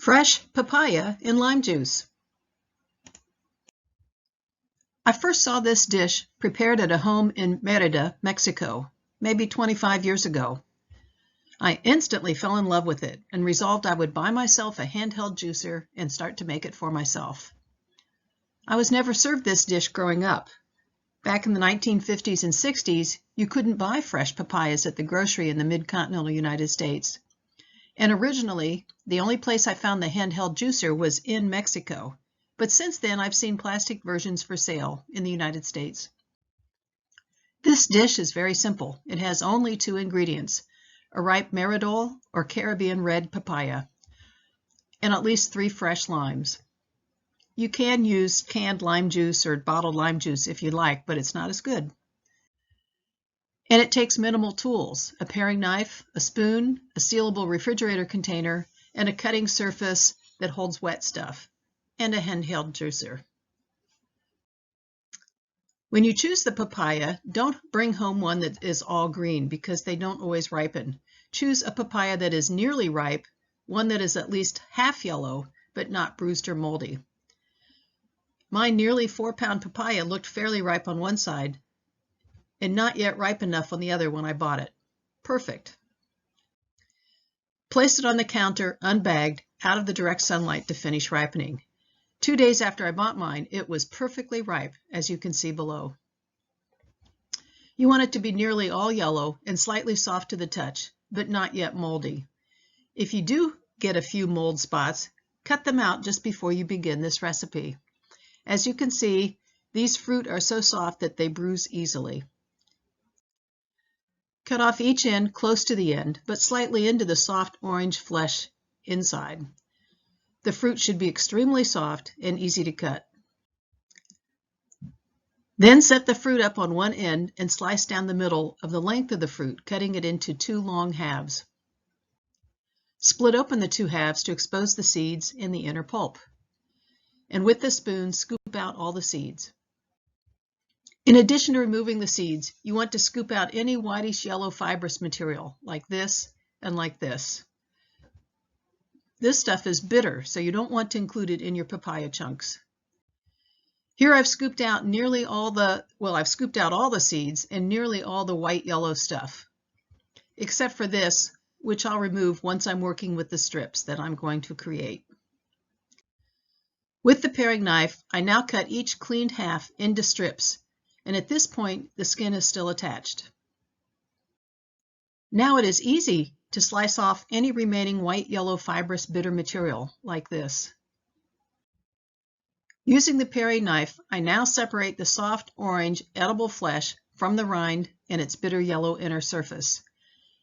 Fresh papaya in lime juice. I first saw this dish prepared at a home in Merida, Mexico, maybe 25 years ago. I instantly fell in love with it and resolved I would buy myself a handheld juicer and start to make it for myself. I was never served this dish growing up. Back in the 1950s and 60s, you couldn't buy fresh papayas at the grocery in the mid-continental United States. And originally, the only place I found the handheld juicer was in Mexico. But since then, I've seen plastic versions for sale in the United States. This dish is very simple. It has only 2 ingredients, a ripe Maridol or Caribbean red papaya, and at least 3 fresh limes. You can use canned lime juice or bottled lime juice if you like, but it's not as good. And it takes minimal tools, a paring knife, a spoon, a sealable refrigerator container, and a cutting surface that holds wet stuff, and a handheld juicer. When you choose the papaya, don't bring home one that is all green because they don't always ripen. Choose a papaya that is nearly ripe, one that is at least half yellow, but not bruised or moldy. My nearly 4-pound papaya looked fairly ripe on one side, and not yet ripe enough on the other when I bought it. Perfect. Place it on the counter, unbagged, out of the direct sunlight to finish ripening. 2 days after I bought mine, it was perfectly ripe, as you can see below. You want it to be nearly all yellow and slightly soft to the touch, but not yet moldy. If you do get a few mold spots, cut them out just before you begin this recipe. As you can see, these fruit are so soft that they bruise easily. Cut off each end close to the end, but slightly into the soft orange flesh inside. The fruit should be extremely soft and easy to cut. Then set the fruit up on one end and slice down the middle of the length of the fruit, cutting it into 2 long halves. Split open the 2 halves to expose the seeds and the inner pulp. And with the spoon, scoop out all the seeds. In addition to removing the seeds, you want to scoop out any whitish yellow fibrous material, like this and like this. This stuff is bitter, so you don't want to include it in your papaya chunks. Here I've scooped out all the seeds and nearly all the white yellow stuff, except for this, which I'll remove once I'm working with the strips that I'm going to create. With the paring knife, I now cut each cleaned half into strips, and at this point, the skin is still attached. Now it is easy to slice off any remaining white, yellow, fibrous, bitter material, like this. Using the paring knife, I now separate the soft, orange, edible flesh from the rind and its bitter yellow inner surface.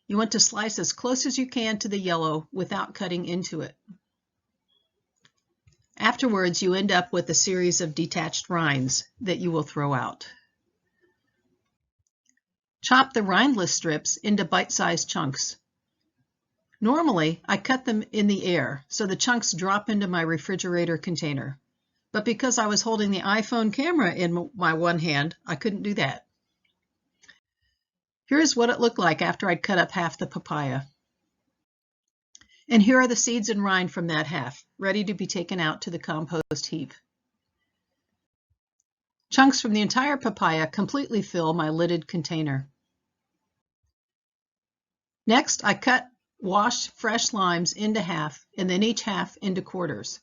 You want to slice as close as you can to the yellow without cutting into it. Afterwards, you end up with a series of detached rinds that you will throw out. Chop the rindless strips into bite-sized chunks. Normally, I cut them in the air, so the chunks drop into my refrigerator container. But because I was holding the iPhone camera in my one hand, I couldn't do that. Here's what it looked like after I'd cut up half the papaya. And here are the seeds and rind from that half, ready to be taken out to the compost heap. Chunks from the entire papaya completely fill my lidded container. Next, I cut washed fresh limes into half and then each half into quarters.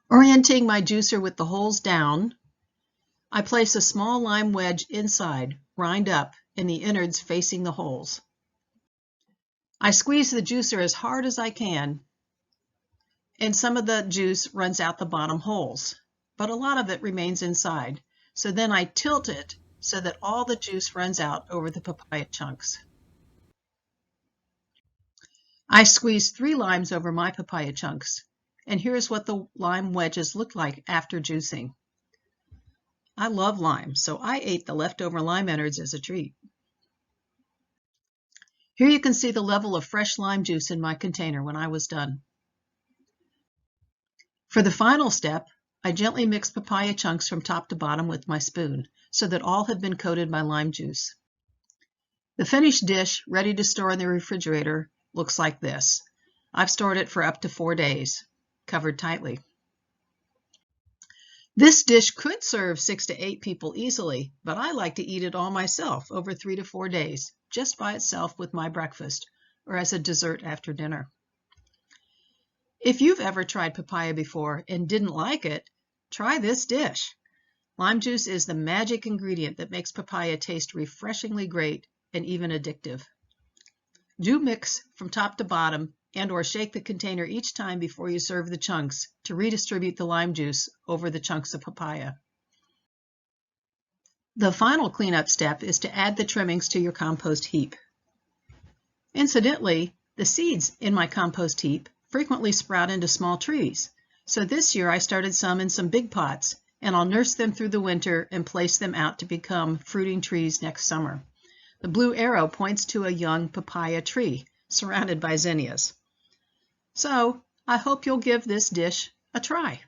Orienting my juicer with the holes down, I place a small lime wedge inside, rind up, and the innards facing the holes. I squeeze the juicer as hard as I can, and some of the juice runs out the bottom holes, but a lot of it remains inside. So then I tilt it so that all the juice runs out over the papaya chunks. I squeeze 3 limes over my papaya chunks, and here's what the lime wedges look like after juicing. I love lime, so I ate the leftover lime innards as a treat. Here you can see the level of fresh lime juice in my container when I was done. For the final step, I gently mix papaya chunks from top to bottom with my spoon so that all have been coated by lime juice. The finished dish, ready to store in the refrigerator, looks like this. I've stored it for up to 4 days, covered tightly. This dish could serve 6 to 8 people easily, but I like to eat it all myself over 3 to 4 days, just by itself with my breakfast, or as a dessert after dinner. If you've ever tried papaya before and didn't like it, try this dish. Lime juice is the magic ingredient that makes papaya taste refreshingly great and even addictive. Do mix from top to bottom and/or shake the container each time before you serve the chunks to redistribute the lime juice over the chunks of papaya. The final cleanup step is to add the trimmings to your compost heap. Incidentally, the seeds in my compost heap frequently sprout into small trees, so this year I started some in some big pots, and I'll nurse them through the winter and place them out to become fruiting trees next summer. The blue arrow points to a young papaya tree surrounded by zinnias. So I hope you'll give this dish a try.